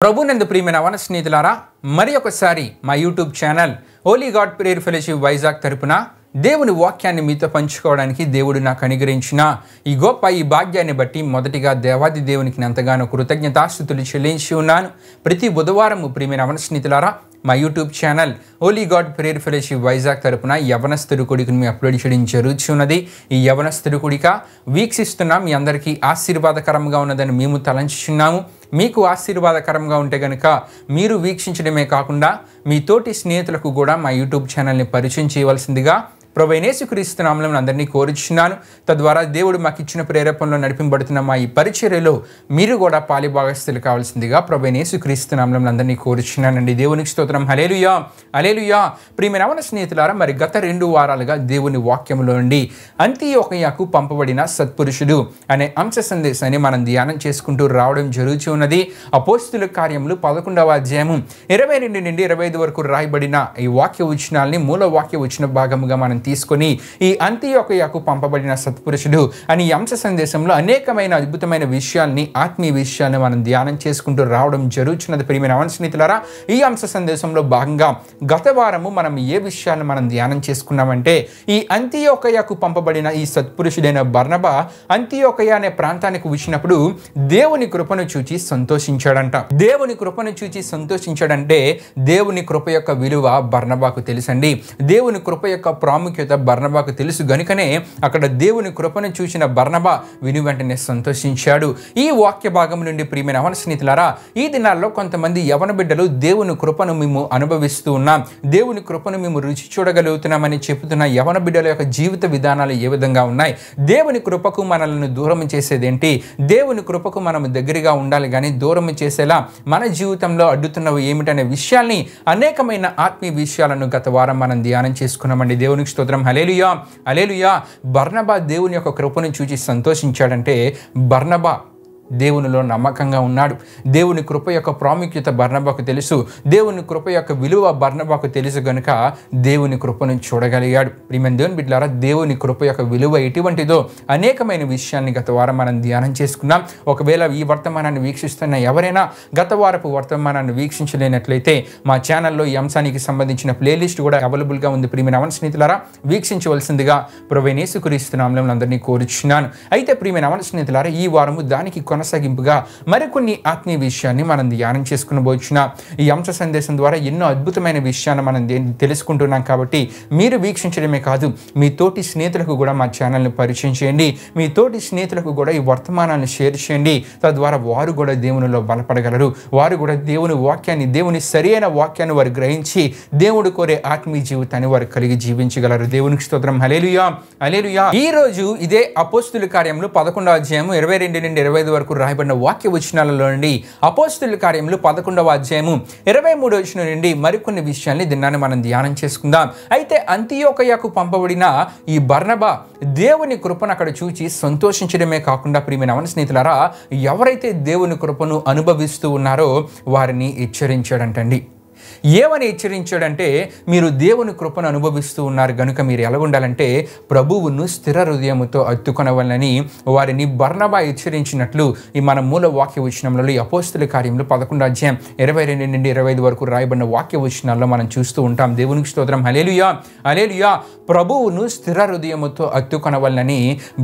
ప్రభునందు ప్రియమైన వన స్నేహితులారా, మరి ఒకసారి మా YouTube channel Holi God prayer fellowship Vizag తరపున దేవుని వాక్యాన్ని మీతో పంచుకోవడానికి దేవుడు నాకు అనుగ్రహించిన ఈ భాగ్యాన్ని బట్టి మొదటిగా దేవాది దేవునికి ఎంతగానో కృతజ్ఞతాస్తుతులు చెల్లించి ఉన్నాను. ప్రతి బుధవారం ప్రియమైన వన స్నేహితులారా, మా YouTube channel Holi God prayer fellowship Vizag తరపున యవనస్తుడి కొడుకుని మీ అప్లోడ్ చేయడం జరుగుతున్నది. ఈ యవనస్తుడి కొడిక వీక్షిస్తున్న మీ అందరికీ ఆశీర్వాదకరంగా ఉన్నదని మేము తలంచుచున్నాము. మీకు ఆశీర్వాదకరంగా ఉంటే కనుక మీరు వీక్షించడమే కాకుండా మీ తోటి స్నేహితులకు కూడా మా యూట్యూబ్ ఛానల్ని పరిచయం చేయవలసిందిగా ప్రభువైన యేసుక్రీస్తు నామములో అందరినీ కోరుచున్నాను. తద్వారా దేవుడు మాకు ఇచ్చిన ప్రేరేపణలో నడిపింపబడుతున్న మా ఈ పరిచర్యలో మీరు కూడా పాలిభాగస్తులు కావాల్సిందిగా ప్రభువైన యేసుక్రీస్తు నామములో అందరినీ కోరుచున్నానండి. దేవునికి స్తోత్రం. హల్లెలూయా, హల్లెలూయా. ప్రియమైన యవన స్నేహితులారా, మరి గత 2 వారాలుగా దేవుని వాక్యంలో నుండి అంతియోకయకు పంపబడిన సత్పురుషుడు అనే అంశ సందేశాన్ని మనం ధ్యానం చేసుకుంటూ రావడం జరుగుతున్నది. అపోస్తుల కార్యములు 11వ అధ్యాయము 22 నుండి 25 వరకు రాయబడిన ఈ వాక్య వచనాల్ని మూల వాక్య వచన భాగముగా మనం తీసుకొని ఈ అంతియోకయకు పంపబడిన సత్పురుషుడు అని అంశ సందేశంలో అనేకమైన అద్భుతమైన విషయాల్ని, ఆత్మీయ విషయాన్ని మనం ధ్యానం చేసుకుంటూ రావడం జరుగుతున్నది. ప్రియమైన యవన స్నేహితులారా, ఈ అంశ సందేశంలో భాగంగా గత వారము మనం ఏ విషయాన్ని మనం ధ్యానం చేసుకున్నామంటే, ఈ అంతియోకయకు పంపబడిన ఈ సత్పురుషుడైన బర్నబా అంతియోకయ అనే ప్రాంతానికి వచ్చినప్పుడు దేవుని కృపను చూచి సంతోషించాడంట. దేవుని కృపను చూచి సంతోషించాడంటే దేవుని కృప యొక్క విలువ బర్నబాకు తెలుసండి. దేవుని కృప యొక్క ప్రాముఖ్యత బర్నబాకు తెలుసు గనుకనే అక్కడ దేవుని కృపను చూసిన బర్నబా విని వెంటనే సంతోషించాడు. ఈ వాక్య భాగం నుండి ప్రియమైన యవన స్నేహితులారా, ఈ దినాల్లో కొంతమంది యవన బిడ్డలు దేవుని కృపను మేము అనుభవిస్తూ ఉన్నాం, దేవుని కృపను మేము రుచి చూడగలుగుతున్నామని చెబుతున్న యవన బిడ్డల యొక్క జీవిత విధానాలు ఏ విధంగా ఉన్నాయి? దేవుని కృపకు మనల్ని దూరం చేసేదేంటి? దేవుని కృపకు మనం దగ్గరగా ఉండాలి కానీ దూరం చేసేలా మన జీవితంలో అడ్డుతున్నవి ఏమిటనే విషయాల్ని, అనేకమైన ఆత్మీయ విషయాలను గత వారం మనం ధ్యానం చేసుకున్నామండి. దేవునికి స్తోత్రం. హల్లెలూయా, హల్లెలూయా. బర్నబా దేవుని యొక్క కృపను చూసి సంతోషించాడంటే బర్నబా దేవునిలో నమ్మకంగా ఉన్నాడు. దేవుని కృప యొక్క ప్రాముఖ్యత బర్నబాకు తెలుసు. దేవుని కృప యొక్క విలువ బర్నబాకు తెలుసు గనుక దేవుని కృపను చూడగలిగాడు. ప్రియమైన దేవుని బిడ్డలారా, దేవుని కృప యొక్క విలువ ఎటువంటిదో అనేకమైన విషయాన్ని గత వారం మనం ధ్యానం చేసుకున్నాం. ఒకవేళ ఈ వర్తమానాన్ని వీక్షిస్తున్న ఎవరైనా గత వారపు వర్తమానాన్ని వీక్షించలేనట్లయితే మా ఛానల్లో ఈ అంశానికి సంబంధించిన ప్లేలిస్ట్ కూడా అవైలబుల్గా ఉంది. ప్రియమైన యవన స్నేహితులారా, వీక్షించవలసిందిగా ప్రభువైన యేసుక్రీస్తు నామములో అందరినీ కోరుచున్నాను. అయితే ప్రియమైన యవన స్నేహితులారా, ఈ వారము దానికి కొనసాగింపుగా మరికొన్ని ఆత్మీయ విషయాన్ని మనం ధ్యానం చేసుకునబోచున్నా. ఈ అంశ సందేశం ద్వారా ఎన్నో అద్భుతమైన విషయాన్ని మనం తెలుసుకుంటున్నాం. కాబట్టి మీరు వీక్షించడమే కాదు, మీ తోటి స్నేహితులకు కూడా మా ఛానల్ని పరిచయం చేయండి. మీ తోటి స్నేహితులకు కూడా ఈ వర్తమానాన్ని షేర్ చేయండి. తద్వారా వారు కూడా దేవునిలో బలపడగలరు. వారు కూడా దేవుని వాక్యాన్ని, దేవుని సరైన వాక్యాన్ని వారు గ్రహించి దేవుడు కోరే ఆత్మీయ జీవితాన్ని వారు కలిగి జీవించగలరు. దేవునికి స్తోత్రం. హల్లెలూయా, హల్లెలూయా. ఈ రోజు ఇదే అపోస్తుల కార్యములు 11వ అధ్యాయము 22 నుండి 25 వరకు రాయబడిన వాక్య వచనాలలో నుండి అపోస్తుల కార్యములు 11వ అధ్యాయము 23వ వచనం నుండి మరికొన్ని విషయాల్ని దినాన్ని మనం ధ్యానం చేసుకుందాం. అయితే అంతియోకయకు పంపబడిన ఈ బర్నబా దేవుని కృపను అక్కడ చూచి సంతోషించడమే కాకుండా ప్రియమైన యవన స్నేహితులారా, ఎవరైతే దేవుని కృపను అనుభవిస్తూ ఉన్నారో వారిని హెచ్చరించాడంటండి. ఏమని హెచ్చరించాడంటే, మీరు దేవుని కృపను అనుభవిస్తూ ఉన్నారు గనుక మీరు ఎలా ఉండాలంటే ప్రభువును స్థిర హృదయముతో అత్తుకొనవలనని వారిని బర్నబా హెచ్చరించినట్లు ఈ మన మూల వాక్య వచనంలో ఈ అపోస్తుల కార్యములు 11వ అధ్యాయం 22 నుండి 25 వరకు రాయబడిన వాక్య వచనాల్లో మనం చూస్తూ ఉంటాం. దేవునికి స్తోత్రం. హల్లెలూయా, హల్లెలూయా. ప్రభువును స్థిర హృదయముతో అత్తుకొనవలనని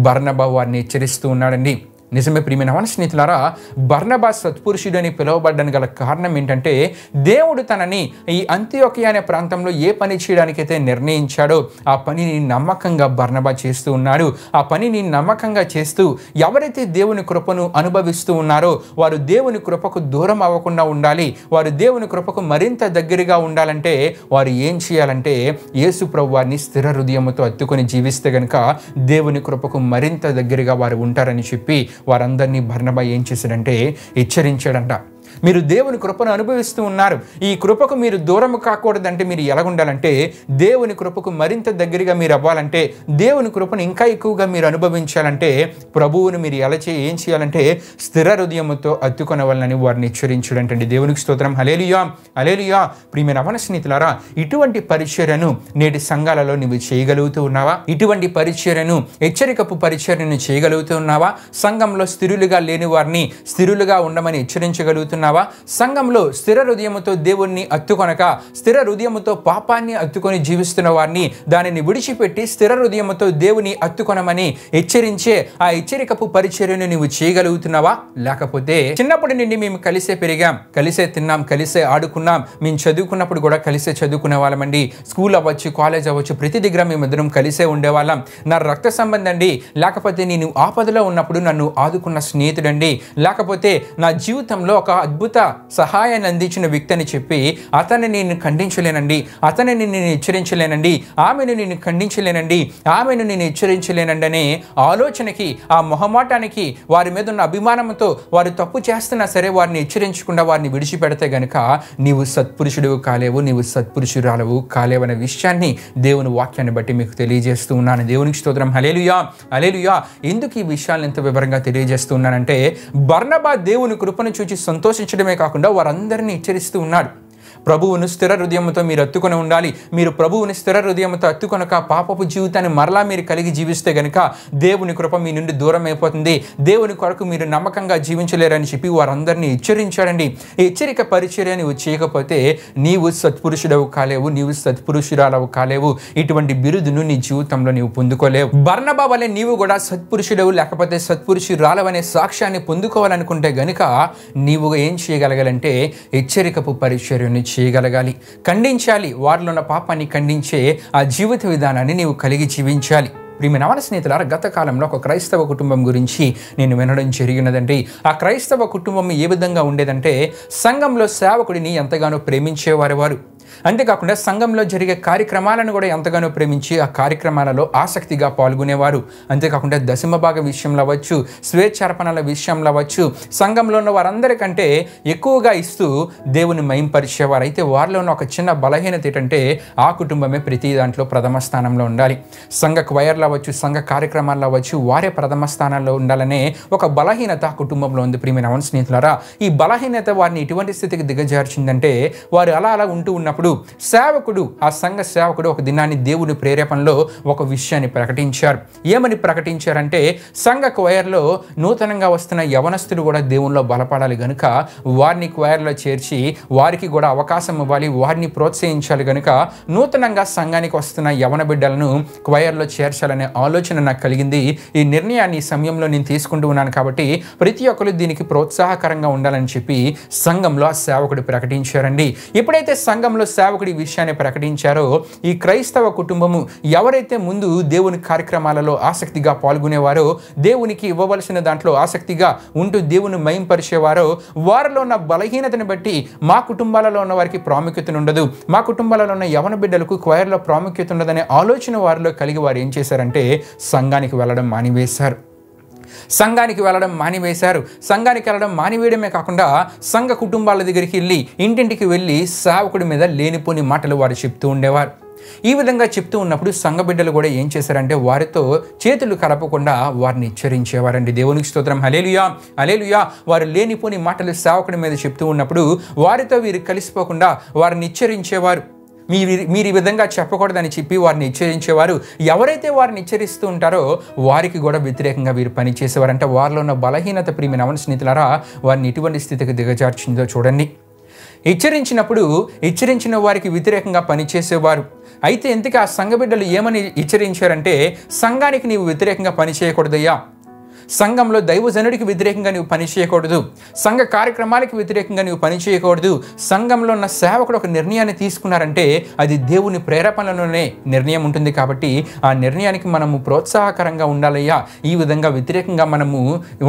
బర్నబా వారిని హెచ్చరిస్తూ ఉన్నాడండి. నిజమే ప్రియమైన యవన స్నేహితులారా, బర్నబా సత్పురుషుడని పిలువబడ్డానికి గల కారణం ఏంటంటే, దేవుడు తనని ఈ అంతియోకయ అనే ప్రాంతంలో ఏ పని చేయడానికైతే నిర్ణయించాడో ఆ పనిని నమ్మకంగా బర్నబా చేస్తూ ఉన్నాడు. ఆ పనిని నమ్మకంగా చేస్తూ ఎవరైతే దేవుని కృపను అనుభవిస్తూ ఉన్నారో వారు దేవుని కృపకు దూరం అవ్వకుండా ఉండాలి. వారు దేవుని కృపకు మరింత దగ్గరగా ఉండాలంటే వారు ఏం చేయాలంటే యేసు ప్రభు వారిని స్థిర హృదయముతో అత్తుకొని జీవిస్తే గనుక దేవుని కృపకు మరింత దగ్గరగా వారు ఉంటారని చెప్పి వారందరినీ బర్నబా ఏం చేశాడంటే హెచ్చరించాడంట. మీరు దేవుని కృపను అనుభవిస్తూ ఉన్నారు, ఈ కృపకు మీరు దూరం కాకూడదంటే మీరు ఎలా ఉండాలంటే దేవుని కృపకు మరింత దగ్గరగా మీరు అవ్వాలంటే, దేవుని కృపను ఇంకా ఎక్కువగా మీరు అనుభవించాలంటే ప్రభువును మీరు ఏం చేయాలంటే స్థిర హృదయముతో అత్తుకొనవలనని వారిని హెచ్చరించడంటండి. దేవునికి స్తోత్రం. హల్లెలూయా, హల్లెలూయా. ప్రియమైన యవన స్నేహితులారా, ఇటువంటి పరిచర్యను నేటి సంఘాలలో నువ్వు చేయగలుగుతూ ఉన్నావా? ఇటువంటి పరిచర్యను, హెచ్చరికపు పరిచర్యను చేయగలుగుతూ ఉన్నావా? సంఘంలో స్థిరులుగా లేని వారిని స్థిరులుగా ఉండమని హెచ్చరించగలుగుతున్నావా? జీవిస్తున్నావా? సంఘంలో స్థిర హృదయముతో దేవుణ్ణి అత్తుకొనక స్థిర హృదయముతో పాపాన్ని అత్తుకొని జీవిస్తున్న వారిని దానిని విడిచిపెట్టి స్థిర హృదయముతో దేవుని అత్తుకొనమని హెచ్చరించే ఆ హెచ్చరికపు పరిచర్యను నీవు చేయగలుగుతున్నావా? లేకపోతే చిన్నప్పటి నుండి మేము కలిసే పెరిగాం, కలిసే తిన్నాం, కలిసే ఆడుకున్నాం, మేము చదువుకున్నప్పుడు కూడా కలిసే చదువుకునే వాళ్ళమండి, స్కూల్ అవ్వచ్చు, కాలేజ్ అవ్వచ్చు, ప్రతి దగ్గర మేమిద్దరం కలిసే ఉండేవాళ్ళం, నా రక్త సంబంధం అండి, లేకపోతే నేను ఆపదలో ఉన్నప్పుడు నన్ను ఆదుకున్న స్నేహితుడండి, లేకపోతే నా జీవితంలో ఒక అద్భుత సహాయాన్ని అందించిన వ్యక్తి అని చెప్పి అతన్ని నేను ఖండించలేనండి, అతనిని నేను హెచ్చరించలేనండి, ఆమెను నేను ఖండించలేనండి, ఆమెను నేను హెచ్చరించలేనండి అనే ఆలోచనకి, ఆ మొహమాటానికి, వారి మీద ఉన్న అభిమానంతో వారు తప్పు చేస్తున్నా సరే వారిని హెచ్చరించకుండా వారిని విడిచిపెడితే గనుక నీవు సత్పురుషుడు కాలేవు, నీవు సత్పురుషురాలవు కాలేవు అనే విషయాన్ని దేవుని వాక్యాన్ని బట్టి మీకు తెలియజేస్తూ ఉన్నాను. దేవునికి స్తోత్రం. హల్లెలూయా, హల్లెలూయా. ఎందుకు ఈ విషయాలను ఎంత వివరంగా తెలియజేస్తూ ఉన్నానంటే బర్నబా దేవుని కృపను చూసి సంతోషించడమే కాకుండా వారందరినీ హెచ్చరిస్తూ ఉన్నాడు. ప్రభువును స్థిర హృదయంతో మీరు అత్తుకొని ఉండాలి. మీరు ప్రభువుని స్థిర హృదయంతో అత్తుకొనక పాపపు జీవితాన్ని మరలా మీరు కలిగి జీవిస్తే గనుక దేవుని కృప మీ నుండి దూరం అయిపోతుంది, దేవుని కొరకు మీరు నమ్మకంగా జీవించలేరని చెప్పి వారందరినీ హెచ్చరించాడండి. ఈ హెచ్చరిక పరిచర్య నీవు చేయకపోతే నీవు సత్పురుషుడవు కాలేవు, నీవు సత్పురుషురాలవు కాలేవు. ఇటువంటి బిరుదును నీ జీవితంలో నీవు పొందుకోలేవు. బర్నబా వలె నీవు కూడా సత్పురుషుడవు లేకపోతే సత్పురుషురాలవనే సాక్ష్యాన్ని పొందుకోవాలనుకుంటే గనుక నీవు ఏం చేయగలగాలంటే హెచ్చరికపు పరిచర్యను చేయగలగాలి, ఖండించాలి. వారిలో ఉన్న పాపాన్ని ఖండించే ఆ జీవిత విధానాన్ని నీవు కలిగి జీవించాలి. ప్రియమైన స్నేహితులారా, గత కాలంలో ఒక క్రైస్తవ కుటుంబం గురించి నేను వినడం జరిగినదండి. ఆ క్రైస్తవ కుటుంబం ఏ విధంగా ఉండేదంటే సంఘంలో సేవకుడిని ఎంతగానో ప్రేమించేవారు వారు. అంతేకాకుండా సంఘంలో జరిగే కార్యక్రమాలను కూడా ఎంతగానో ప్రేమించి ఆ కార్యక్రమాలలో ఆసక్తిగా పాల్గొనేవారు. అంతేకాకుండా దశమ భాగ విషయంలో అవ్వచ్చు, స్వేచ్ఛార్పణల విషయంలో అవ్వచ్చు, సంఘంలో ఉన్న వారందరికంటే ఎక్కువగా ఇస్తూ దేవుని మహింపరిచేవారు. అయితే వారిలో ఉన్న ఒక చిన్న బలహీనత ఏంటంటే ఆ కుటుంబమే ప్రతి దాంట్లో ప్రథమ స్థానంలో ఉండాలి. సంఘ క్వైర్లు అవ్వచ్చు, సంఘ కార్యక్రమాల్లో అవ్వచ్చు, వారే ప్రథమ స్థానంలో ఉండాలనే ఒక బలహీనత ఆ కుటుంబంలో ఉంది. ప్రియమైన స్నేహితులారా, ఈ బలహీనత వారిని ఎటువంటి స్థితికి దిగజార్చిందంటే వారు అలా ఉంటూ ఉన్నప్పుడు సేవకుడు, ఆ సంఘ సేవకుడు ఒక దినాన్ని దేవుని ప్రేరేపణలో ఒక విషయాన్ని ప్రకటించారు. ఏమని ప్రకటించారంటే సంఘ క్వైర్లో నూతనంగా వస్తున్న యవనస్తులు కూడా దేవునిలో బలపడాలి గనుక వారిని క్వైర్లో చేర్చి వారికి కూడా అవకాశం ఇవ్వాలి, వారిని ప్రోత్సహించాలి గనుక నూతనంగా సంఘానికి వస్తున్న యవన బిడ్డలను క్వైర్లో చేర్చాలనే ఆలోచన నాకు కలిగింది. ఈ నిర్ణయాన్ని ఈ సమయంలో నేను తీసుకుంటూ ఉన్నాను కాబట్టి ప్రతి ఒక్కరు దీనికి ప్రోత్సాహకరంగా ఉండాలని చెప్పి సంఘంలో ఆ సేవకుడు ప్రకటించారండి. ఎప్పుడైతే సంఘంలో సేవకుడి విషయాన్ని ప్రకటించారో ఈ క్రైస్తవ కుటుంబము ఎవరైతే ముందు దేవుని కార్యక్రమాలలో ఆసక్తిగా పాల్గొనేవారో, దేవునికి ఇవ్వవలసిన దాంట్లో ఆసక్తిగా ఉంటూ దేవుని మహింపరిచేవారో వారిలో ఉన్న బలహీనతను బట్టి మా కుటుంబాలలో ఉన్న వారికి ప్రాముఖ్యత ఉండదు, మా కుటుంబాలలో ఉన్న యవన బిడ్డలకు క్వైర్లో ప్రాముఖ్యత ఉండదనే ఆలోచన వారిలో కలిగి వారు ఏం చేశారంటే సంఘానికి వెళ్ళడం మానివేశారు. సంఘానికి వెళ్ళడం మానివేయడమే కాకుండా సంఘ కుటుంబాల దగ్గరికి వెళ్ళి ఇంటింటికి వెళ్ళి సేవకుడి మీద లేనిపోని మాటలు వారు చెప్తూ ఉండేవారు. ఈ విధంగా చెప్తూ ఉన్నప్పుడు సంఘ బిడ్డలు కూడా ఏం చేశారంటే వారితో చేతులు కలపకుండా వారిని హెచ్చరించేవారండి. దేవునికి స్తోత్రం. హల్లెలూయా, హల్లెలూయా. వారు లేనిపోని మాటలు సేవకుడి మీద చెప్తూ ఉన్నప్పుడు వారితో వీరు కలిసిపోకుండా వారిని హెచ్చరించేవారు. మీరు ఈ విధంగా చెప్పకూడదని చెప్పి వారిని హెచ్చరించేవారు. ఎవరైతే వారిని హెచ్చరిస్తూ ఉంటారో వారికి కూడా వ్యతిరేకంగా వీరు పనిచేసేవారంటే వారిలో ఉన్న బలహీనత ప్రియమైన స్నేహితులారా వారిని ఎటువంటి స్థితికి దిగజార్చిందో చూడండి. హెచ్చరించిన వారికి వ్యతిరేకంగా పనిచేసేవారు. అయితే ఎందుకు ఆ సంఘ బిడ్డలు ఏమని హెచ్చరించారంటే సంఘానికి నీవు వ్యతిరేకంగా పనిచేయకూడదయ్యా, సంఘంలో దైవజనుడికి వ్యతిరేకంగా నీవు పని చేయకూడదు, సంఘ కార్యక్రమాలకి వ్యతిరేకంగా నీవు పని చేయకూడదు. సంఘంలో ఉన్న సేవకుడు ఒక నిర్ణయాన్ని తీసుకున్నారంటే అది దేవుని ప్రేరేపణలోనే నిర్ణయం ఉంటుంది కాబట్టి ఆ నిర్ణయానికి మనము ప్రోత్సాహకరంగా ఉండాలయ్యా. ఈ విధంగా వ్యతిరేకంగా మనము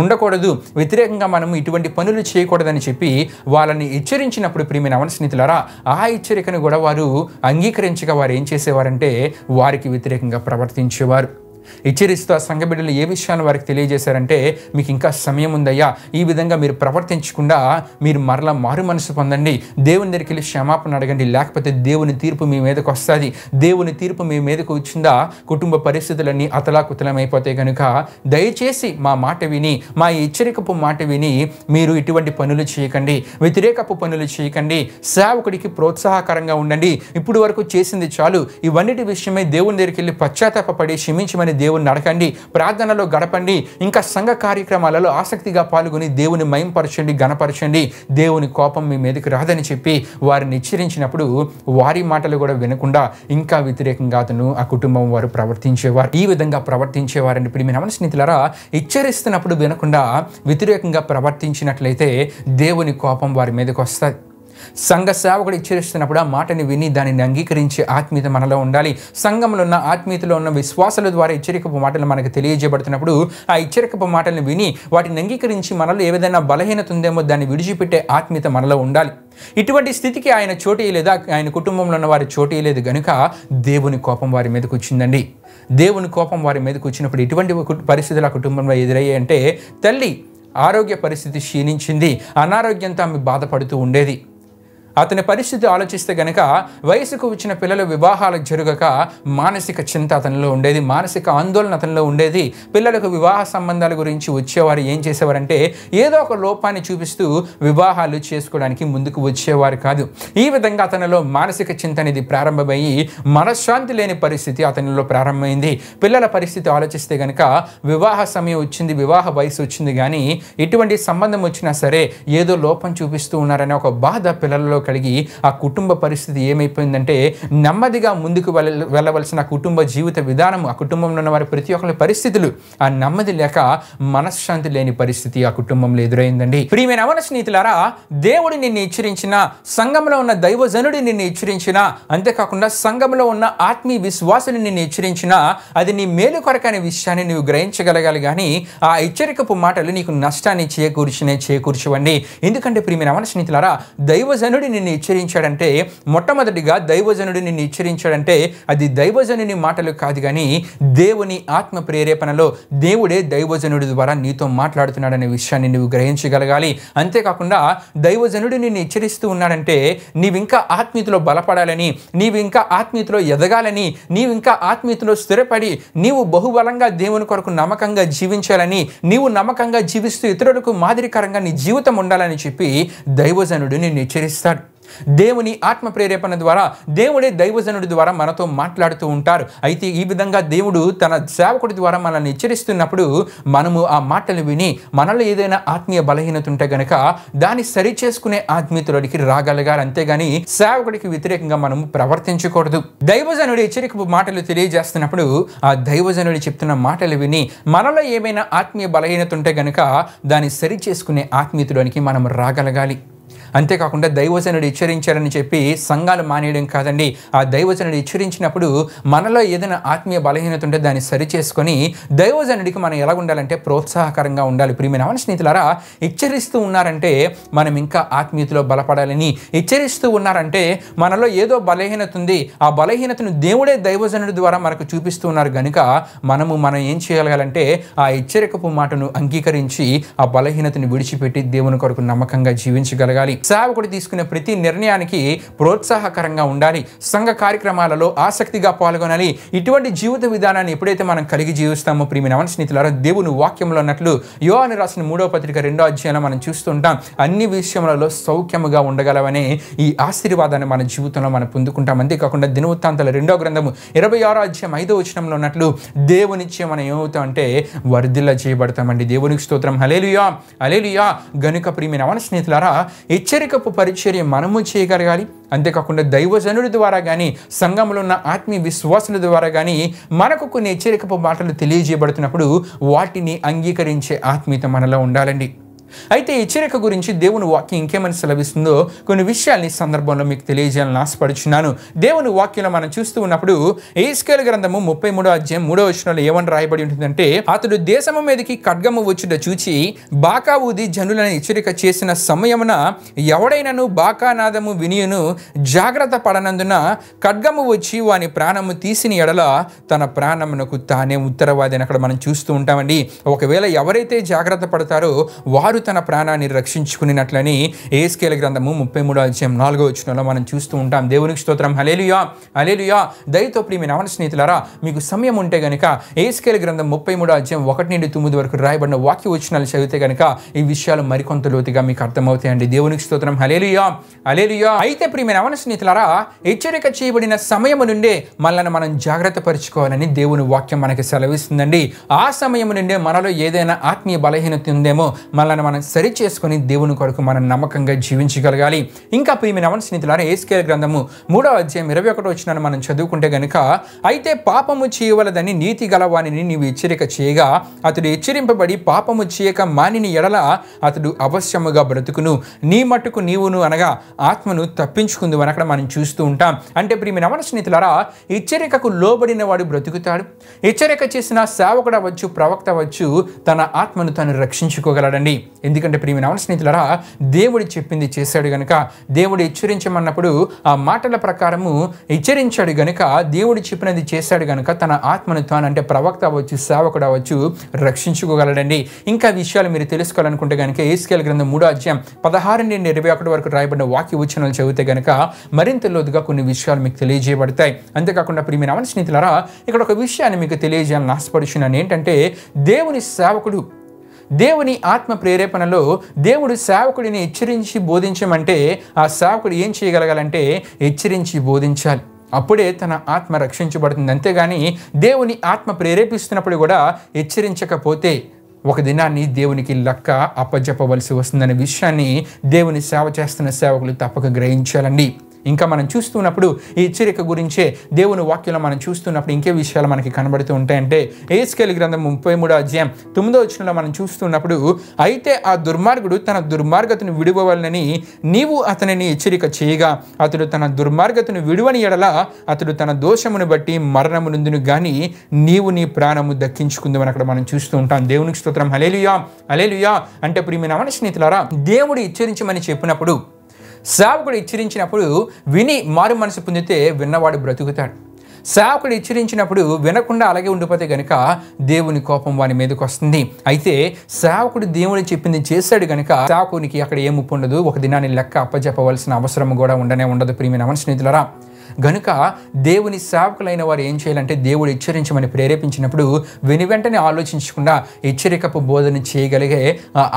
ఉండకూడదు, వ్యతిరేకంగా మనము ఇటువంటి పనులు చేయకూడదని చెప్పి వాళ్ళని హెచ్చరించినప్పుడు ప్రియమైన స్నేహితులారా ఆ హెచ్చరికను కూడా వారు అంగీకరించగా వారు ఏం చేసేవారంటే వారికి వ్యతిరేకంగా ప్రవర్తించేవారు. హెచ్చరిస్తూ ఆ సంఘ బిడ్డలు ఏ విషయాన్ని వారికి తెలియజేశారంటే మీకు ఇంకా సమయం ఉందయ్యా, ఈ విధంగా మీరు ప్రవర్తించకుండా మీరు మరలా మారు మనసు పొందండి, దేవుని దగ్గరికి వెళ్ళి క్షమాపణ అడగండి, లేకపోతే దేవుని తీర్పు మీ మీదకు వస్తుంది. దేవుని తీర్పు మీ మీదకు వచ్చిందా కుటుంబ పరిస్థితులన్నీ అతలాకుతలమైపోతాయి కనుక దయచేసి మా మాట విని మా హెచ్చరికపు మాట విని మీరు ఇటువంటి పనులు చేయకండి, వ్యతిరేకపు పనులు చేయకండి, సేవకుడికి ప్రోత్సాహకరంగా ఉండండి, ఇప్పుడు వరకు చేసింది చాలు, ఇవన్నిటి విషయమై దేవుని దగ్గరికి వెళ్ళి పశ్చాత్తాపపడి క్షమించమని దేవుని అడగండి, ప్రార్థనలో గడపండి, ఇంకా సంఘ కార్యక్రమాలలో ఆసక్తిగా పాల్గొని దేవుని మహింపరచండి, గణపరచండి. దేవుని కోపం మీ మీదకి రాదని చెప్పి వారిని హెచ్చరించినప్పుడు వారి మాటలు కూడా వినకుండా ఇంకా వ్యతిరేకంగా ఆ కుటుంబం వారు ప్రవర్తించేవారు. ఈ విధంగా ప్రవర్తించేవారండి. ప్రియమైన స్నేహితులారా, హెచ్చరిస్తున్నప్పుడు వినకుండా వ్యతిరేకంగా ప్రవర్తించినట్లయితే దేవుని కోపం వారి మీదకి వస్తుంది. సంఘ సేవకుడు హెచ్చరిస్తున్నప్పుడు ఆ మాటని విని దానిని అంగీకరించే ఆత్మీయత మనలో ఉండాలి. సంఘంలో ఉన్న ఆత్మీయతలో ఉన్న విశ్వాసాల ద్వారా హెచ్చరికపు మాటలు మనకు తెలియజేయబడుతున్నప్పుడు ఆ హెచ్చరికపు మాటలను విని వాటిని అంగీకరించి మనలో ఏదైనా బలహీనత ఉందేమో దాన్ని విడిచిపెట్టే ఆత్మీయత మనలో ఉండాలి. ఇటువంటి స్థితికి ఆయన చోటు లేదా ఆయన కుటుంబంలో ఉన్న వారి చోటు లేదు గనుక దేవుని కోపం వారి మీదకి వచ్చిందండి. దేవుని కోపం వారి మీదకి వచ్చినప్పుడు ఇటువంటి పరిస్థితులు ఆ కుటుంబంలో ఎదురయ్యాయంటే, తల్లి ఆరోగ్య పరిస్థితి క్షీణించింది, అనారోగ్యంతో ఆమె బాధపడుతూ ఉండేది. అతని పరిస్థితి ఆలోచిస్తే గనక వయసుకు వచ్చిన పిల్లల వివాహాలు జరగక మానసిక చింత అతనిలో ఉండేది, మానసిక ఆందోళన అతనిలో ఉండేది. పిల్లలకు వివాహ సంబంధాల గురించి వచ్చేవారు ఏం చేసేవారంటే ఏదో ఒక లోపాన్ని చూపిస్తూ వివాహాలు చేసుకోవడానికి ముందుకు వచ్చేవారు కాదు. ఈ విధంగా అతనిలో మానసిక చింత అనేది ప్రారంభమయ్యి మనశ్శాంతి లేని పరిస్థితి అతనిలో ప్రారంభమైంది. పిల్లల పరిస్థితి ఆలోచిస్తే గనక వివాహ సమయం వచ్చింది, వివాహ వయసు వచ్చింది, కానీ ఇటువంటి సంబంధం వచ్చినా సరే ఏదో లోపం చూపిస్తూ ఉన్నారనే ఒక బాధ పిల్లలలో కలిగి ఆ కుటుంబ పరిస్థితి ఏమైపోయిందంటే నెమ్మదిగా ముందుకు వెళ్ళవలసిన కుటుంబ జీవిత విధానం, ఆ కుటుంబంలో ఉన్న వారి ప్రతి ఒక్కరి పరిస్థితులు ఆ నెమ్మది లేక మనశ్శాంతి లేని పరిస్థితి ఆ కుటుంబంలో ఎదురైందండి. ప్రియమైన యవన స్నేహితులారా, దేవుడు నిన్ను హెచ్చరించిన, సంఘంలో ఉన్న దైవజనుడు నిన్ను హెచ్చరించిన, అంతేకాకుండా సంఘంలో ఉన్న ఆత్మీయ విశ్వాసులు నిన్ను హెచ్చరించిన అది నీ మేలు కొరకనే విషయాన్ని నువ్వు గ్రహించగలగాలి. కానీ ఆ హెచ్చరికపు మాటలు నీకు నష్టాన్ని చేకూర్చవండి. ఎందుకంటే ప్రియమైన యవన స్నేహితులారా, దైవజనుడు నిన్ను హెచ్చరించాడంటే, మొట్టమొదటిగా దైవజనుడు నిన్ను హెచ్చరించాడంటే అది దైవజనుని మాటలు కాదు, కానీ దేవుని ఆత్మ ప్రేరేపణలో దేవుడే దైవజనుడి ద్వారా నీతో మాట్లాడుతున్నాడనే విషయాన్ని నువ్వు గ్రహించగలగాలి. అంతేకాకుండా దైవజనుడు నిన్ను హెచ్చరిస్తూ ఉన్నాడంటే నీవింకా ఆత్మీయతలో బలపడాలని, నీవింకా ఆత్మీయతలో ఎదగాలని, నీవింకా ఆత్మీయతలో స్థిరపడి నీవు బహుబలంగా దేవుని కొరకు నమ్మకంగా జీవించాలని, నీవు నమ్మకంగా జీవిస్తూ ఇతరులకు మాదిరికరంగా నీ జీవితం ఉండాలని చెప్పి దైవజనుడు నిన్ను హెచ్చరిస్తాడు. దేవుని ఆత్మ ప్రేరేపణ ద్వారా దేవుడే దైవజనుడి ద్వారా మనతో మాట్లాడుతూ ఉంటారు. అయితే ఈ విధంగా దేవుడు తన సేవకుడి ద్వారా మనల్ని హెచ్చరిస్తున్నప్పుడు మనము ఆ మాటలు విని మనలో ఏదైనా ఆత్మీయ బలహీనత ఉంటే గనక దాన్ని సరి చేసుకునే ఆత్మీయతలోకి రాగలగాలి. అంతేగాని సేవకుడికి వ్యతిరేకంగా మనము ప్రవర్తించకూడదు. దైవజనుడి హెచ్చరికపు మాటలు తెలియజేస్తున్నప్పుడు ఆ దైవజనుడి చెప్తున్న మాటలు విని మనలో ఏమైనా ఆత్మీయ బలహీనత ఉంటే గనక దాన్ని సరి చేసుకునే ఆత్మీయతలోనికి మనం రాగలగాలి. అంతేకాకుండా దైవజనుడు హెచ్చరించారని చెప్పి సంఘాలు మానేయడం కాదండి. ఆ దైవజనుడు హెచ్చరించినప్పుడు మనలో ఏదైనా ఆత్మీయ బలహీనత ఉంటే దాన్ని సరిచేసుకొని దైవజనుడికి మనం ఎలా ఉండాలంటే ప్రోత్సాహకరంగా ఉండాలి. ప్రియమైన స్నేహితులారా, హెచ్చరిస్తూ ఉన్నారంటే మనం ఇంకా ఆత్మీయతలో బలపడాలని, హెచ్చరిస్తూ ఉన్నారంటే మనలో ఏదో బలహీనత ఉంది, ఆ బలహీనతను దేవుడే దైవజనుడి ద్వారా మనకు చూపిస్తూ ఉన్నారు కనుక మనం ఏం చేయగలగాలంటే ఆ హెచ్చరికపు మాటను అంగీకరించి ఆ బలహీనతను విడిచిపెట్టి దేవుని కొరకు నమ్మకంగా జీవించగలగాలి. సేవకుడు తీసుకునే ప్రతి నిర్ణయానికి ప్రోత్సాహకరంగా ఉండాలి. సంఘ కార్యక్రమాలలో ఆసక్తిగా పాల్గొనాలి. ఇటువంటి జీవిత విధానాన్ని ఎప్పుడైతే మనం కలిగి జీవిస్తామో ప్రియమైన స్నేహితులారా, దేవుని వాక్యంలో ఉన్నట్లు యోహాను రాసిన 3వ పత్రిక 2వ అధ్యాయంలో మనం చూస్తుంటాం, అన్ని విషయములలో సౌఖ్యముగా ఉండగలవనే ఈ ఆశీర్వాదాన్ని మన జీవితంలో మనం పొందుకుంటాం. అంతేకాకుండా దినవృత్తాంతాల 2వ గ్రంథము 26వ అధ్యాయం 5వ వచనంలో ఉన్నట్లు దేవునిచ్చే మనం ఏమవుతాం అంటే వర్ధిల్ల చేయబడతామండి. దేవునికి స్తోత్రం. హల్లెలూయా, హల్లెలూయా. గనుక ప్రియమైన స్నేహితులారా, హెచ్చరికపు పరిచర్య మనము చేయగలగాలి. అంతేకాకుండా దైవజనుడి ద్వారా కానీ సంఘంలో ఉన్న ఆత్మీయ విశ్వాసుల ద్వారా కానీ మనకు కొన్ని హెచ్చరికపు మాటలు తెలియజేయబడుతున్నప్పుడు వాటిని అంగీకరించే ఆత్మీయత మనలో ఉండాలండి. అయితే హెచ్చరిక గురించి దేవుని వాక్యం ఇంకేమని సెలవిస్తుందో కొన్ని విషయాల్ని సందర్భంలో మీకు తెలియజేయాలని ఆశపడుచున్నాను. దేవుని వాక్యంలో మనం చూస్తూ ఉన్నప్పుడు యెహెజ్కేలు గ్రంథము 33వ అధ్యాయం 3వ వచనంలో ఏమని రాయబడి ఉంటుందంటే, అతడు దేశము మీదకి ఖడ్గము వచ్చుట చూచి బాకా ఊది జనులను హెచ్చరిక చేసిన సమయమున ఎవడైనను బాకానాదము వినియును జాగ్రత్త పడనందున ఖడ్గము వచ్చి వాని ప్రాణము తీసిన ఎడల తన ప్రాణమునకు తానే ఉత్తరవాది అని అక్కడ మనం చూస్తూ ఉంటామండి. ఒకవేళ ఎవరైతే జాగ్రత్త పడతారో వారు తన ప్రాణాన్ని రక్షించుకున్నట్లని యెహెజ్కేలు గ్రంథము 33:4 మనం చూస్తూ ఉంటాం. దేవునికి స్తోత్రం. హల్లెలూయా, హల్లెలూయా. దయతో ప్రియమైన యవన స్నేహితులారా, మీకు సమయం ఉంటే గనుక యెహెజ్కేలు గ్రంథం 33:1-9 వరకు రాయబడిన వాక్య వచనాలు చదివితే గనుక ఈ విషయాలు మరికొంత లోతుగా మీకు అర్థమవుతాయండి. దేవునికి స్తోత్రం. హల్లెలూయా, హల్లెలూయా. అయితే ప్రియమైన యవన స్నేహితులారా, హెచ్చరిక చేయబడిన సమయము నుండే మనల్ని మనం జాగ్రత్త పరుచుకోవాలని దేవుని వాక్యం మనకి సెలవిస్తుందండి. ఆ సమయం నుండే మనలో ఏదైనా ఆత్మీయ బలహీనత ఉందేమో మనల్ని మనం సరి చేసుకుని దేవుని కొరకు మనం నమ్మకంగా జీవించగలగాలి. ఇంకా ప్రియమైన యవన స్నేహితులారా, యెహెజ్కేలు గ్రంథము 3:21 మనం చదువుకుంటే గనుక, అయితే పాపము చేయవలదని నీతి గలవానిని నీవు హెచ్చరిక చేయగా అతడు హెచ్చరింపబడి పాపము చేయక మానిని ఎడల అతడు అవశ్యముగా బ్రతుకును, నీ మట్టుకు నీవును అనగా ఆత్మను తప్పించుకుందు అని అక్కడ మనం చూస్తూ ఉంటాం. అంటే ప్రియమైన యవన స్నేహితులారా, హెచ్చరికకు లోబడిన వాడు బ్రతుకుతాడు. హెచ్చరిక చేసిన సేవకుడు అవ్వచ్చు, ప్రవక్త అవ్వచ్చు, తన ఆత్మను తను రక్షించుకోగలడండి. ఎందుకంటే ప్రియమైన యవన స్నేహితులారా, దేవుడు చెప్పింది చేశాడు గనుక, దేవుడు హెచ్చరించమన్నప్పుడు ఆ మాటల ప్రకారము హెచ్చరించాడు గనుక, దేవుడు చెప్పినది చేశాడు గనుక తన ఆత్మను తాను, అంటే ప్రవక్త అవ్వచ్చు, సేవకుడు అవ్వచ్చు, రక్షించుకోగలడండి. ఇంకా విషయాలు మీరు తెలుసుకోవాలనుకుంటే కనుక యెహెజ్కేలు గ్రంథం 3:16-21 వరకు రాయబడిన వాక్య వచనాలు చదివితే గనుక మరింత లోతుగా కొన్ని విషయాలు మీకు తెలియజేయబడతాయి. అంతేకాకుండా ప్రియమైన యవన స్నేహితులారా, ఇక్కడ ఒక విషయాన్ని మీకు తెలియజేయాలని ఆశపడుచున్నాను. ఏంటంటే, దేవుని సేవకుడు దేవుని ఆత్మ ప్రేరేపణలో దేవుడు సేవకుడిని హెచ్చరించి బోధించమంటే ఆ సేవకుడు ఏం చేయగలగాలంటే హెచ్చరించి బోధించాలి. అప్పుడే తన ఆత్మ రక్షించబడుతుంది. అంతేగాని దేవుని ఆత్మ ప్రేరేపిస్తున్నప్పుడు కూడా హెచ్చరించకపోతే ఒక దినాన్ని దేవునికి లెక్క అప్పజెప్పవలసి వస్తుందనే విషయాన్ని దేవుని సేవ చేస్తున్న సేవకులు తప్పక గ్రహించాలండి. ఇంకా మనం చూస్తున్నప్పుడు ఈ హెచ్చరిక గురించే దేవుని వాక్యంలో మనం చూస్తున్నప్పుడు ఇంకే విషయాలు మనకి కనబడుతూ ఉంటాయంటే, యెహెజ్కేలు గ్రంథం 33:9 మనం చూస్తున్నప్పుడు, అయితే ఆ దుర్మార్గుడు తన దుర్మార్గతను విడువవలనని నీవు అతనిని హెచ్చరిక చేయగా అతడు తన దుర్మార్గతను విడువని ఎడల అతడు తన దోషమును బట్టి మరణము నుండును గాని నీవు నీ ప్రాణము దక్కించుకుందామని అక్కడ మనం చూస్తూ ఉంటాం. దేవునికి స్తోత్రం. హల్లెలూయా, హల్లెలూయా. అంటే ప్రియమైన యవన స్నేహితులారా, దేవుడు హెచ్చరించమని చెప్పినప్పుడు, సేవకుడు హెచ్చరించినప్పుడు విని మారు మనసు పొందితే విన్నవాడు బ్రతుకుతాడు. సేవకుడు హెచ్చరించినప్పుడు వినకుండా అలాగే ఉండిపోతే గనుక దేవుని కోపం వాని మీదకి వస్తుంది. అయితే సేవకుడు దేవుడు చెప్పింది చేశాడు గనుక సేవకునికి అక్కడ ఏ ముప్పు ఉండదు. ఒక దినాన్ని లెక్క అప్పచెప్పవలసిన అవసరం కూడా ఉండదు. ప్రియమైన యవన స్నేహితులారా, గనుక దేవుని సేవకులైన వారు ఏం చేయాలంటే, దేవుడు హెచ్చరించమని ప్రేరేపించినప్పుడు విని వెంటనే ఆలోచించకుండా హెచ్చరికపు బోధన చేయగలిగే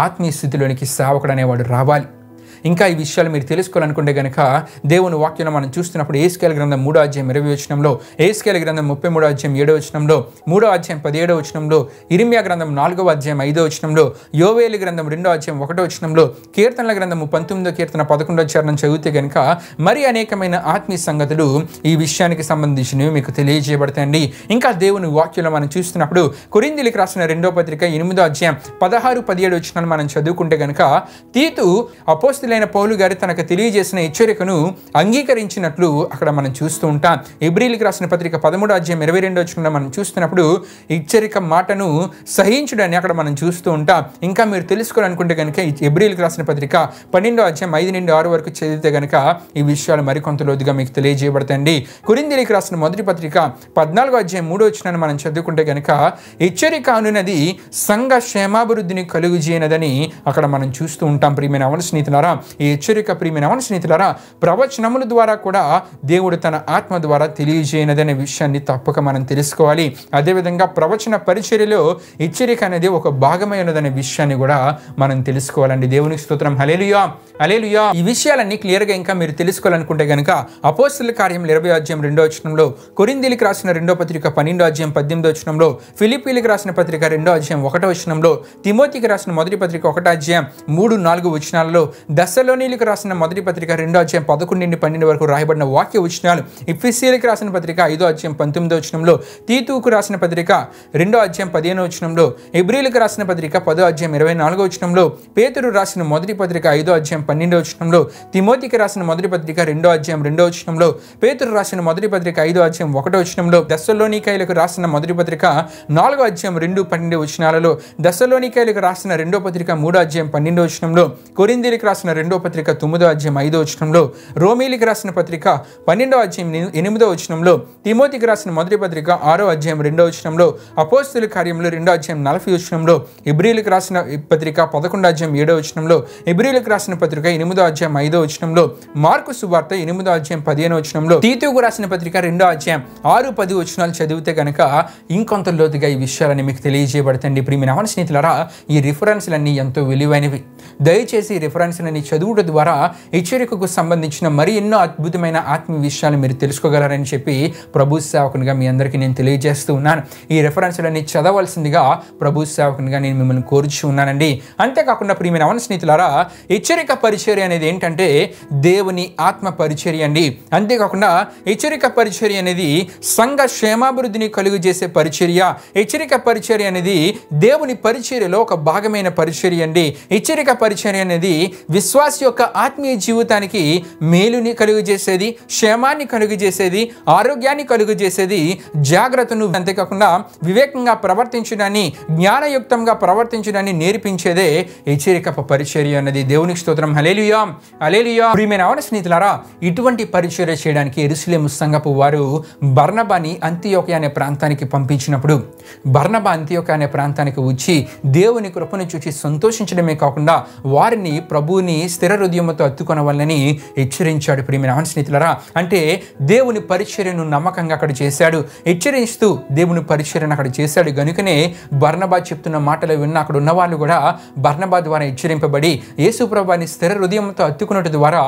ఆత్మీయ స్థితిలోనికి సేవకుడు అనేవాడు రావాలి. ఇంకా ఈ విషయాలు మీరు తెలుసుకోవాలనుకుంటే గనుక దేవుని వాక్యంలో మనం చూస్తున్నప్పుడు యెహెజ్కేలు గ్రంథం 3:20 యెహెజ్కేలు గ్రంథం 33:7 3:17 ఇర్మియా గ్రంథం 4:5 యోవేలు గ్రంథం 2:1 కీర్తనల గ్రంథం 19 కీర్తన 11 చదివితే గనుక మరి అనేకమైన ఆత్మీయ సంగతులు ఈ విషయానికి సంబంధించినవి మీకు తెలియజేయబడతాయండి. ఇంకా దేవుని వాక్యంలో మనం చూస్తున్నప్పుడు కొరింథీయులకు రాసిన 2వ పత్రిక 8:16-17 మనం చదువుకుంటే గనుక, తీతు అపోస్తలుడైన పౌలు గారు తనకు తెలియజేసిన హెచ్చరికను అంగీకరించినట్లు అక్కడ మనం చూస్తూ ఉంటాం. హెబ్రీయులకు రాసిన పత్రిక 13:22 మనం చూస్తున్నప్పుడు హెచ్చరిక మాటను సహించుడని అక్కడ మనం చూస్తూ ఉంటాం. ఇంకా మీరు తెలుసుకోవాలనుకుంటే కనుక హెబ్రీయులకు రాసిన పత్రిక 12:5-6 వరకు చదివితే కనుక ఈ విషయాలు మరికొంత లోతుగా మీకు తెలియజేయబడతాయండి. కొరింథీయులకు రాసిన మొదటి పత్రిక 14:3 మనం చదువుకుంటే కనుక హెచ్చరిక అనున్నది సంఘ క్షేమాభివృద్ధిని కలుగుజేయనదని అక్కడ మనం చూస్తూ ఉంటాం. ప్రియమైన యవన స్నేహితులారా, ఈ హెచ్చరిక ప్రియమైన యవన స్నేహితులారా ప్రవచనముల ద్వారా కూడా దేవుడు తన ఆత్మ ద్వారా తెలియజేయనదనే విషయాన్ని తప్పక మనం తెలుసుకోవాలి. అదేవిధంగా ప్రవచన పరిచర్యలో హెచ్చరిక అనేది ఒక భాగమైనదనే విషయాన్ని కూడా మనం తెలుసుకోవాలండి. దేవునికి స్తోత్రం. హల్లెలూయా, హల్లెలూయా. ఈ విషయాలన్నీ క్లియర్గా ఇంకా మీరు తెలుసుకోవాలనుకుంటే కనుక అపోస్తలుల కార్యములు 20:2 కొరింథీయులకు రాసిన 2వ పత్రిక 12:18 ఫిలిప్పీలకు రాసిన పత్రిక 2:1 తిమోతికి రాసిన మొదటి పత్రిక 1:3-4 దెస్సలోనీయులకు రాసిన మొదటి పత్రిక 2:11-12 వరకు రాయబడిన వాక్య వచనాలు, ఎఫెసీయులకు రాసిన పత్రిక 5:19 తీతుకు రాసిన పత్రిక 2:15 హెబ్రీయులకు రాసిన పత్రిక 10:24 పేతురు రాసిన మొదటి పత్రిక 5:12 తిమోతికి రాసిన మొదటి పత్రిక 2:2 పేతురు రాసిన మొదటి పత్రిక 5:1 దెస్సలోనికైలకు రాసిన మొదటి పత్రిక 4:2-12 దెస్సలోనికైలకు రాసిన 2వ పత్రిక 3:12 కొరింథీయులకు రాసిన రెండో పత్రిక 9వ అధ్యాయం 5వ వచనంలో, రోమీలికి రాసిన పత్రిక 12వ అధ్యాయం 8వ వచనంలో, తిమోతికి రాసిన మొదటి పత్రిక 6వ అధ్యాయం 2వ వచనంలో, అపోస్తలుల కార్యములు 2వ అధ్యాయం 40వ వచనంలో, ఇబ్రీయులకు రాసిన పత్రిక 11వ అధ్యాయం 7వ వచనంలో, ఇబ్రీయులకు రాసిన పత్రిక 8వ అధ్యాయం 5వ వచనంలో, మార్కు సువార్త 8వ అధ్యాయం 15వ వచనంలో, తీతుకు రాసిన పత్రిక 2వ అధ్యాయం 6-10 వచనాలు చదివితే కనుక ఇంకొంత లోతుగా ఈ విషయాలని మీకు తెలియజేయబడతండి. ప్రియమైన యవన స్నేహితులారా, ఈ రిఫరెన్స్లన్నీ ఎంతో విలువైనవి. దయచేసి ఈ రిఫరెన్స్లని చదువుట ద్వారా హెచ్చరికకు సంబంధించిన మరి ఎన్నో అద్భుతమైన ఆత్మీయ విషయాలు మీరు తెలుసుకోగలరని చెప్పి ప్రభు సేవకునిగా మీ అందరికీ నేను తెలియజేస్తూ ఉన్నాను. ఈ రిఫరెన్స్లన్నీ చదవలసిందిగా ప్రభు సేవకునిగా నేను మిమ్మల్ని కోరుచు ఉన్నానండి. అంతేకాకుండా ప్రియమైన యవన స్నేహితులారా, హెచ్చరిక పరిచర్య అనేది ఏంటంటే దేవుని ఆత్మ పరిచర్య అండి. అంతేకాకుండా హెచ్చరిక పరిచర్య అనేది సంఘ క్షేమాభివృద్ధిని కలుగు చేసే పరిచర్య. హెచ్చరిక పరిచర్య అనేది దేవుని పరిచర్యలో ఒక భాగమైన పరిచర్య అండి. హెచ్చరిక పరిచర్య అనేది విశ్వాస యొక్క ఆత్మీయ జీవితానికి మేలుని కలుగు చేసేది, క్షేమాన్ని కలుగు చేసేది, ఆరోగ్యాన్ని కలుగు చేసేది, జాగ్రత్తను, అంతేకాకుండా వివేకంగా ప్రవర్తించడాన్ని, జ్ఞానయుక్తంగా ప్రవర్తించడాన్ని నేర్పించేదే హెచ్చరిక పరిచర్య అన్నది. దేవునికి స్తోత్రం. హల్లెలూయా, హల్లెలూయా. ప్రియమైన యవన స్నేహితులారా, ఇటువంటి పరిచర్య చేయడానికి యెరూషలేము సంఘపు వారు బర్నబాని అంతియోక్య అనే ప్రాంతానికి పంపించినప్పుడు, బర్నబా అంతియోక్య అనే ప్రాంతానికి వచ్చి దేవుని కృపను చూసి సంతోషించడమే కాకుండా వారిని ప్రభువుని స్థిర హృదయంతో అత్తుకొనవాలని హెచ్చరించాడు. ప్రియమైన యవన స్నేహితులారా, అంటే దేవుని పరిచర్యను నమ్మకంగా అక్కడ చేశాడు, హెచ్చరిస్తూ దేవుని పరిచర్యను అక్కడ చేశాడు. గనుకనే బర్నబా చెప్తున్న మాటలు విన్న అక్కడ ఉన్న వాళ్ళు కూడా బర్నబా ద్వారా హెచ్చరింపబడి యేసు ప్రభువుని స్థిర హృదయంతో అత్తుకున్నట్టు ద్వారా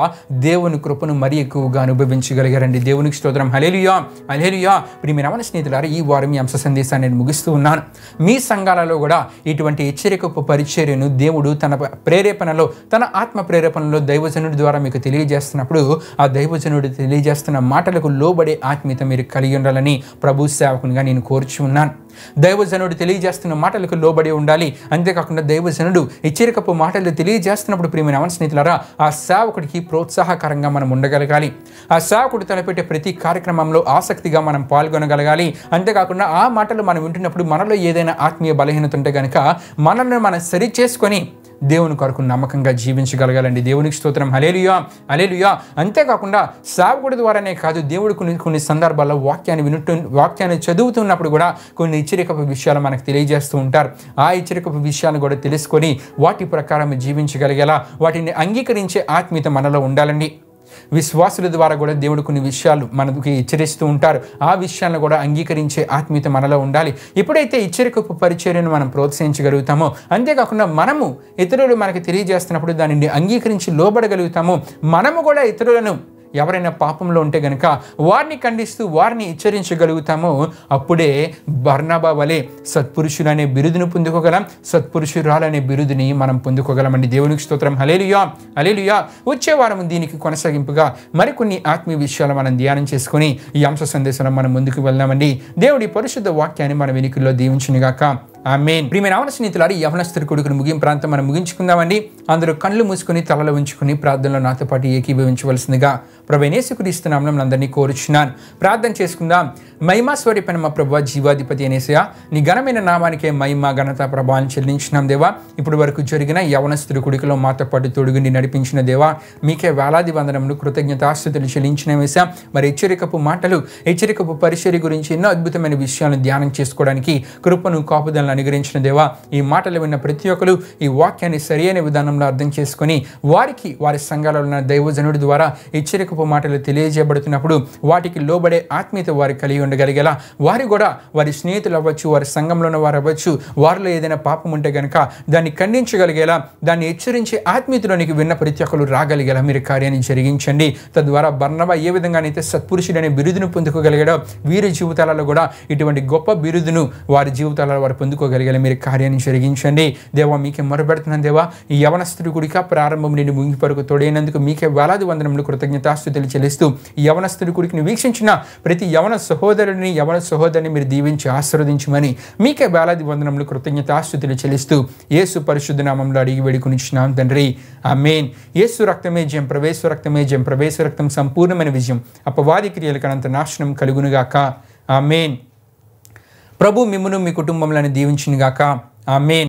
దేవుని కృపను మరి ఎక్కువగా అనుభవించగలిగారండి. దేవునికి స్తోత్రం. హల్లెలూయా, హల్లెలూయా. ప్రియమైన యవన స్నేహితులారా, ఈ వారం ఈ అంశ సందేశాన్ని నేను ముగిస్తూ ఉన్నాను. మీ సంఘాలలో కూడా ఇటువంటి హెచ్చరికపు పరిచర్యను దేవుడు తన ప్రేరేపణలో, తన ఆత్మ ప్రేరేపణలో దైవజనుడి ద్వారా మీకు తెలియజేస్తున్నప్పుడు ఆ దైవజనుడు తెలియజేస్తున్న మాటలకు లోబడే ఆత్మీయత మీరు కలిగి ఉండాలని ప్రభు సేవకునిగా నేను కోరుచు ఉన్నాను. దైవజనుడు తెలియజేస్తున్న మాటలకు లోబడి ఉండాలి. అంతేకాకుండా దైవజనుడు హెచ్చరికపు మాటలు తెలియజేస్తున్నప్పుడు ప్రియమైన యవన స్నేహితులారా, ఆ సేవకుడికి ప్రోత్సాహకరంగా మనం ఉండగలగాలి. ఆ సేవకుడు తలపెట్టే ప్రతి కార్యక్రమంలో ఆసక్తిగా మనం పాల్గొనగలగాలి. అంతేకాకుండా ఆ మాటలు మనం వింటున్నప్పుడు మనలో ఏదైనా ఆత్మీయ బలహీనత ఉంటే కనుక మనల్ని మనం సరి చేసుకొని దేవుని కొరకు నమ్మకంగా జీవించగలగాలండి. దేవునికి స్తోత్రం. హల్లెలూయా, హల్లెలూయా. అంతేకాకుండా సేవకుడి ద్వారానే కాదు, దేవుడు కొన్ని సందర్భాల్లో వాక్యాన్ని చదువుతున్నప్పుడు కూడా కొన్ని హెచ్చరికపు విషయాలు మనకు తెలియజేస్తూ ఉంటారు. ఆ హెచ్చరికపు విషయాలను కూడా తెలుసుకొని వాటి ప్రకారం జీవించగలిగేలా వాటిని అంగీకరించే ఆత్మీయత మనలో ఉండాలండి. విశ్వాసుల ద్వారా కూడా దేవుడు కొన్ని విషయాలు మనకి హెచ్చరిస్తూ ఉంటారు. ఆ విషయాలను కూడా అంగీకరించే ఆత్మీయత మనలో ఉండాలి. ఎప్పుడైతే హెచ్చరికపు పరిచర్యను మనం ప్రోత్సహించగలుగుతామో, అంతేకాకుండా మనము ఇతరులు మనకి తెలియజేస్తున్నప్పుడు దానిని అంగీకరించి లోబడగలుగుతామో, మనము కూడా ఇతరులను ఎవరైనా పాపంలో ఉంటే గనక వారిని ఖండిస్తూ వారిని హెచ్చరించగలుగుతామో, అప్పుడే బర్నబా వలె సత్పురుషులనే బిరుదును పొందుకోగలం, సత్పురుషురాలనే బిరుదుని మనం పొందుకోగలమండి. దేవునికి స్తోత్రం. హల్లెలూయా, హల్లెలూయా. వచ్చే వారం దీనికి కొనసాగింపుగా మరికొన్ని ఆత్మీయ విషయాలు మనం ధ్యానం చేసుకుని ఈ అంశ సందేశంలో మనం ముందుకు వెళ్దామండి. దేవుడి పరిశుద్ధ వాక్యాన్ని మన వెనుకల్లో దీవించునుగాక. ఆమేన్. ప్రియమైన యవన స్నేహితులారా, ఈ యవనస్తుడి కొడుకుని ముగింపు ప్రాంతం మనం ముగించుకుందామండి. అందరూ కళ్ళు మూసుకొని తలలో ఉంచుకొని ప్రార్థనలో నాతో పాటు ఏకీభవించవలసిందిగా ప్రభువైన యేసుక్రీస్తు నామమున అందరినీ కోరుచున్నాను. ప్రార్థన చేసుకుందాం. మహిమా స్వరూపైన మా ప్రభువా, జీవాధిపతి యేసయ్యా, నీ ఘనమైన నామానికే మహిమ ఘనత ప్రభావం చెల్లించున్నాం దేవా. ఇప్పుడు వరకు జరిగిన యవనస్తుడి కొడుకులో మాతో పాటు తొడుగుని నడిపించిన దేవా, మీకే వేలాది వందనములు కృతజ్ఞతాస్తుతులు చెల్లించిన వేసా. మరి హెచ్చరికపు మాటలు, హెచ్చరికపు పరిచర్య గురించి ఎన్నో అద్భుతమైన విషయాలను ధ్యానం చేసుకోవడానికి కృపను కాపుదలను అనుగ్రహించిన దేవా. ఈ మాటలు విన్న ప్రతి ఒక్కరు ఈ వాక్యాన్ని సరైన విధానంలో అర్థం చేసుకొని వారికి వారి సంఘాలలో ఉన్న దైవజనుడి ద్వారా హెచ్చరికపు మాటలు తెలియజేయబడుతున్నప్పుడు వాటికి లోబడే ఆత్మీయత వారికి కలిగి ఉండగలిగేలా, వారు కూడా వారి స్నేహితులు అవ్వచ్చు, వారి సంఘంలో ఉన్న వారు అవ్వచ్చు, వారిలో ఏదైనా పాపం ఉంటే కనుక దాన్ని ఖండించగలిగేలా, దాన్ని హెచ్చరించే ఆత్మీయతలోనికి విన్న ప్రతి ఒక్కరు రాగలిగేలా మీరు కార్యాన్ని జరిగించండి. తద్వారా బర్నబా ఏ విధంగానైతే సత్పురుషుడనే బిరుదును పొందుకోగలిగాడో, వీరి జీవితాలలో కూడా ఇటువంటి గొప్ప బిరుదును వారి జీవితాలలో వారు పొందుకోగలిగేలా మీరు కార్యాన్ని జరిగించండి. దేవా, మీకే మొరపెడుతున్నాను దేవా. ఈ యవనస్తుడి గుడిక ప్రారంభం నుండి ముగింపు వరకు తోడైనందుకు మీకే వేలాది వందనములు కృతజ్ఞతాస్తుతులు చెల్లిస్తూ ఈ యవనస్తుడి గుడికి వీక్షించిన ప్రతి యవన సహోదరుని, యవన సహోదరిని మీరు దీవించి ఆశీర్వదించమని మీకే వేలాది వందనములు కృతజ్ఞతాస్తుతులు చెల్లిస్తూ యేసు పరిశుద్ధ నామంలో అడిగి వేడుకొనిచున్నాం తండ్రి. ఆమేన్. యేసు రక్తమే జయం, ప్రవేశ రక్తమే జయం, ప్రవేశ రక్తం సంపూర్ణమైన విజయం, అపవాది క్రియలకు అనంత నాశనం కలుగునుగాక. ఆమేన్. ప్రభు మిమ్మును మీ కుటుంబంలో దీవించునుగాక. ఆమేన్.